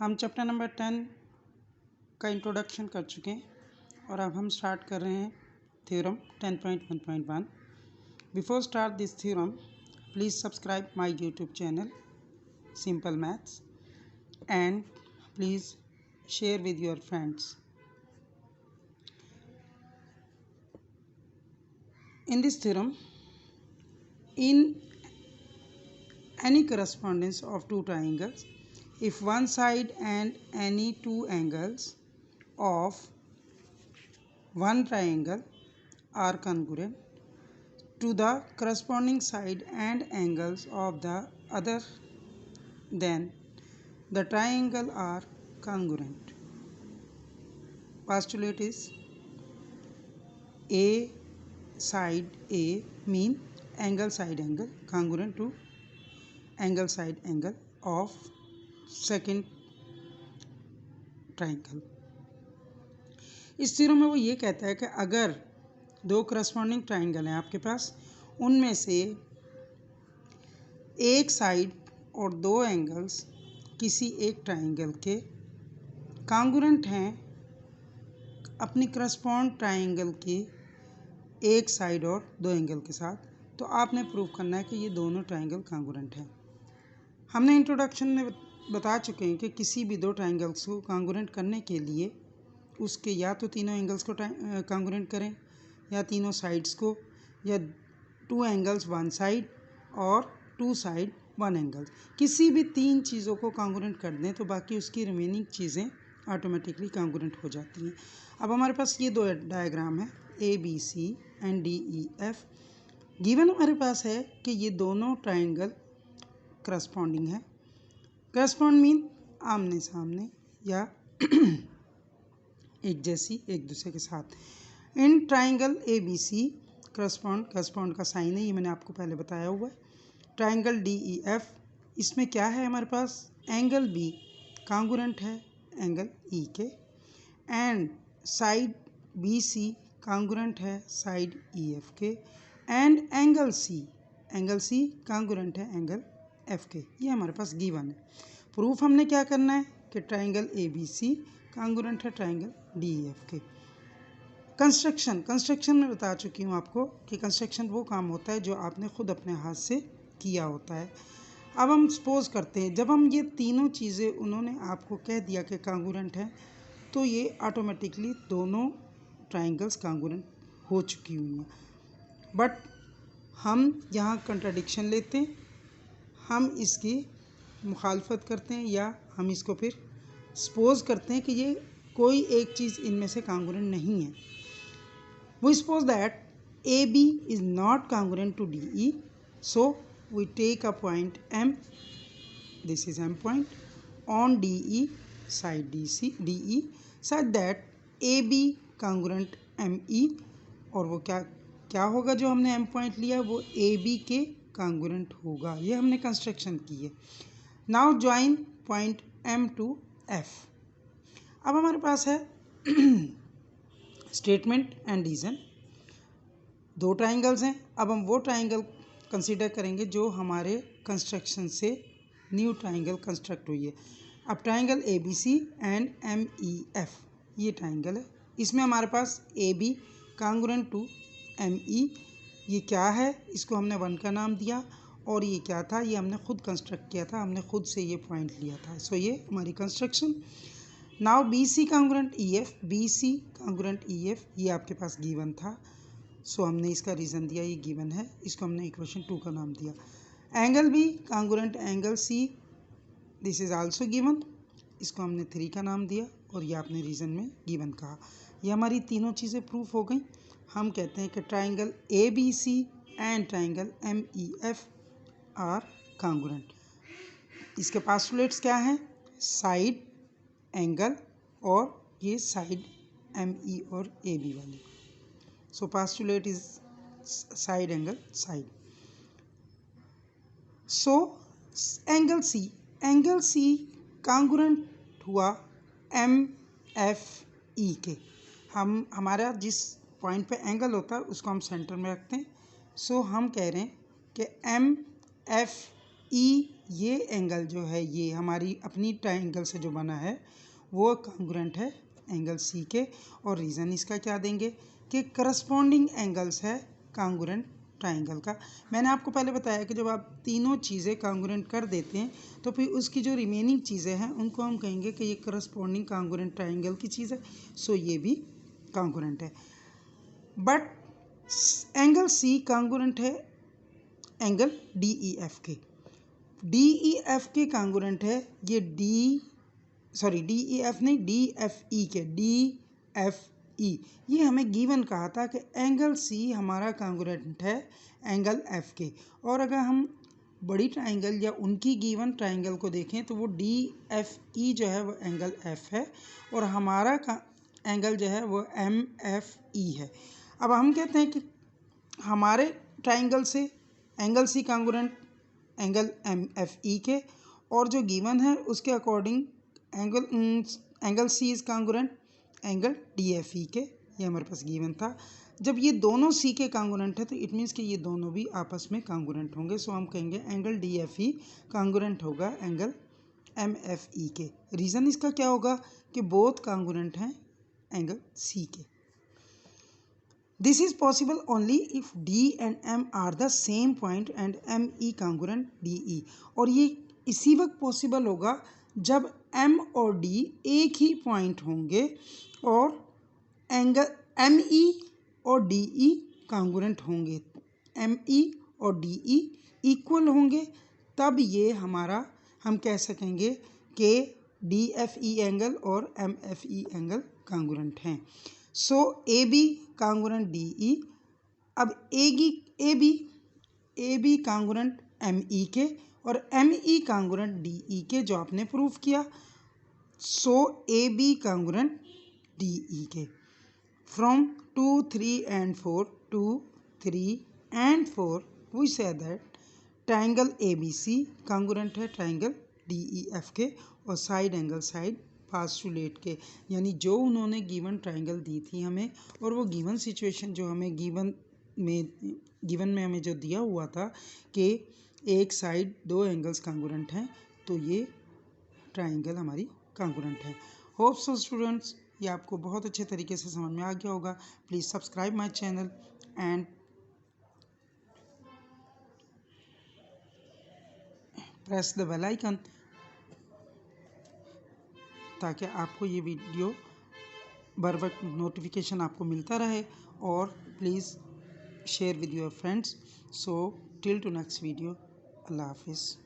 हम chapter number 10 का introduction कर चुके हैं और अब हम स्टार्ट कर रहे हैं theorem 10.1.1। Before start this theorem please subscribe my YouTube channel simple maths and please share with your friends. In this theorem, in any correspondence of two triangles, if one side and any two angles of one triangle are congruent to the corresponding side and angles of the other, then the triangle are congruent. Postulate is A side A mean angle side angle congruent to angle side angle of second triangle। इस theorem में वो ये कहता है कि अगर दो corresponding triangle हैं आपके पास, उनमें से एक साइड और दो एंगल्स किसी एक ट्राइंगल के कॉन्ग्रुएंट हैं अपनी करस्पॉन्ड ट्राइंगल की एक साइड और दो एंगल के साथ, तो आपने प्रूव करना है कि ये दोनों ट्राइंगल कॉन्ग्रुएंट हैं। हमने इंट्रोडक्शन में बता चुके हैं कि किसी भी दो ट्राइंगल्स को कॉन्ग्रुएंट करने के लिए उसके या तो तीनों एंगल्स को कॉन्ग्रुएंट करें या तीनों साइड्स को, या टू एंगल्स वन साइड और टू साइड वन एंगल, किसी भी तीन चीज़ों को कॉन्ग्रुएंट कर दें तो बाकी उसकी रिमेनिंग चीज़ें ऑटोमेटिकली कॉन्ग्रुएंट हो जाती हैं। अब हमारे पास ये दो डायग्राम है A B C and D E F. Given हमारे पास है कि ये दोनों ट्राइंगल करस्पॉन्डिंग है। करस्पॉन्ड मीन आमने सामने या एक जैसी एक दूसरे के साथ। इन triangle A B C correspond का साइन है, ये मैंने आपको पहले बताया हुआ है। ट्राइंगल डी ई एफ, इसमें क्या है हमारे पास, एंगल बी कॉन्ग्रुएंट है एंगल ई के, and side B C congruent है साइड ई एफ के, एंड एंगल सी कॉन्ग्रुएंट है एंगल एफ के। ये हमारे पास गिवन है। प्रूफ हमने क्या करना है कि triangle A B C congruent है ट्राइंगल डी ई एफ के। कंस्ट्रक्शन में बता चुकी हूँ आपको कि कंस्ट्रक्शन वो काम होता है जो आपने खुद अपने हाथ से किया होता है। अब हम सपोज करते हैं जब हम ये तीनों चीज़ें उन्होंने आपको कह दिया कि कॉन्ग्रुएंट है, तो ये ऑटोमेटिकली दोनों ट्राइंगल्स कॉन्ग्रुएंट हो चुकी हुई हैं। बट हम यहाँ कंट्राडिक्शन लेते हैं, हम इसकी मुखालफत करते हैं या हम इसको फिर सपोज करते हैं कि ये कोई एक चीज़ इनमें से कॉन्ग्रुएंट नहीं है। We suppose that A B is not congruent to D E, so we take a point M, this is M point, on D E side D E such that A B congruent M E, और वो क्या होगा जो हमने M point लिया वो A B के congruent होगा। ये हमने कंस्ट्रक्शन की है। Now join point M to F. अब हमारे पास है स्टेटमेंट एंड रीजन। दो ट्राइंगल्स हैं। अब हम वो ट्राइंगल कंसीडर करेंगे जो हमारे कंस्ट्रक्शन से न्यू ट्राइंगल कंस्ट्रक्ट हुई है। अब triangle A B C and M E F, ये ट्राइंगल है। इसमें हमारे पास A B congruent to M E, ये क्या है, इसको हमने वन का नाम दिया, और ये क्या था, ये हमने खुद कंस्ट्रक्ट किया था, हमने खुद से ये पॉइंट लिया था। सो ये हमारी construction. Now B C congruent E F, B C congruent E F, ये आपके पास गिवन था, सो हमने इसका रीज़न दिया, ये गिवन है, इसको हमने इक्वेशन 2 का नाम दिया। Angle B congruent angle C, this is also given, इसको हमने 3 का नाम दिया, और ये आपने रीज़न में गिवन कहा। ये हमारी तीनों चीज़ें प्रूफ हो गई। हम कहते हैं कि triangle A B C and triangle M E F are congruent. इसके पोस्टुलेट्स क्या हैं, साइड, एंगल, और ये साइड एम ई और ए बी वाली। So postulate is side, angle, side. So angle C congruent हुआ एम एफ ई के। हमारा जिस पॉइंट पे एंगल होता है उसको हम सेंटर में रखते हैं। सो हम कह रहे हैं कि एम एफ ई ये एंगल जो है ये हमारी अपनी ट्राइंगल से जो बना है वो कॉन्ग्रुएंट है एंगल सी के, और रीज़न इसका क्या देंगे कि करस्पॉन्डिंग एंगल्स है कॉन्ग्रुएंट ट्राइंगल का। मैंने आपको पहले बताया कि जब आप तीनों चीज़ें कॉन्ग्रुएंट कर देते हैं तो फिर उसकी जो रिमेनिंग चीज़ें हैं उनको हम कहेंगे कि ये करस्पॉन्डिंग कॉन्ग्रुएंट ट्राइंगल की चीज़ है, सो ये भी कॉन्ग्रुएंट है। बट एंगल सी कॉन्ग्रुएंट है एंगल डी ई एफ के। डी ई एफ के कॉन्ग्रुएंट है ये डी ई एफ नहीं, डी एफ ई के, डी एफ ई। ये हमें गिवन कहा था कि एंगल सी हमारा कॉन्ग्रुएंट है एंगल एफ के, और अगर हम बड़ी ट्राइंगल या उनकी गिवन ट्राइंगल को देखें तो वो डी एफ ई जो है वो एंगल एफ है, और हमारा एंगल जो है वो एम एफ ई है। अब हम कहते हैं कि हमारे ट्राइंगल से angle C congruent angle M F E के, और जो गिवन है उसके according angle C is congruent angle D F E के। ये हमारे पास गिवन था। जब ये दोनों सी के कॉन्ग्रुएंट है तो इट मीन्स कि ये दोनों भी आपस में कॉन्ग्रुएंट होंगे, सो हम कहेंगे एंगल डी एफ ई कॉन्ग्रुएंट होगा एंगल एम एफ ई के। रीज़न इसका क्या होगा कि बोथ कॉन्ग्रुएंट हैं एंगल सी के। This is possible only if D and M are the same point and ME congruent DE। और ये इसी वक्त पॉसिबल होगा जब M और D एक ही पॉइंट होंगे और एंगल ME और DE कॉन्ग्रुएंट होंगे, ME और DE इक्वल होंगे, तब ये हमारा हम कह सकेंगे कि DFE एंगल और MFE एंगल कॉन्ग्रुएंट हैं। So A B congruent D E. अब A B congruent M E के और M E congruent D E के, जो आपने प्रूफ किया। So A B congruent D E के। फ्रॉम 2, 3 and 4 2, 3 and 4 वी से that triangle A B C congruent है ट्राइंगल डी ई एफ के, और साइड एंगल साइड पास्टुलेट के, यानी जो उन्होंने गिवन ट्राइंगल दी थी हमें, और वो गिवन सिचुएशन जो हमें गिवन में हमें जो दिया हुआ था कि एक साइड दो एंगल्स कॉन्ग्रुएंट हैं, तो ये ट्राइंगल हमारी कॉन्ग्रुएंट है। होप सो स्टूडेंट्स ये आपको बहुत अच्छे तरीके से समझ में आ गया होगा। Please subscribe my channel and press the bell icon, ताकि आपको ये वीडियो बर वक्त नोटिफिकेशन आपको मिलता रहे, और please share with your friends. So till to next video, अल्लाह हाफिज़।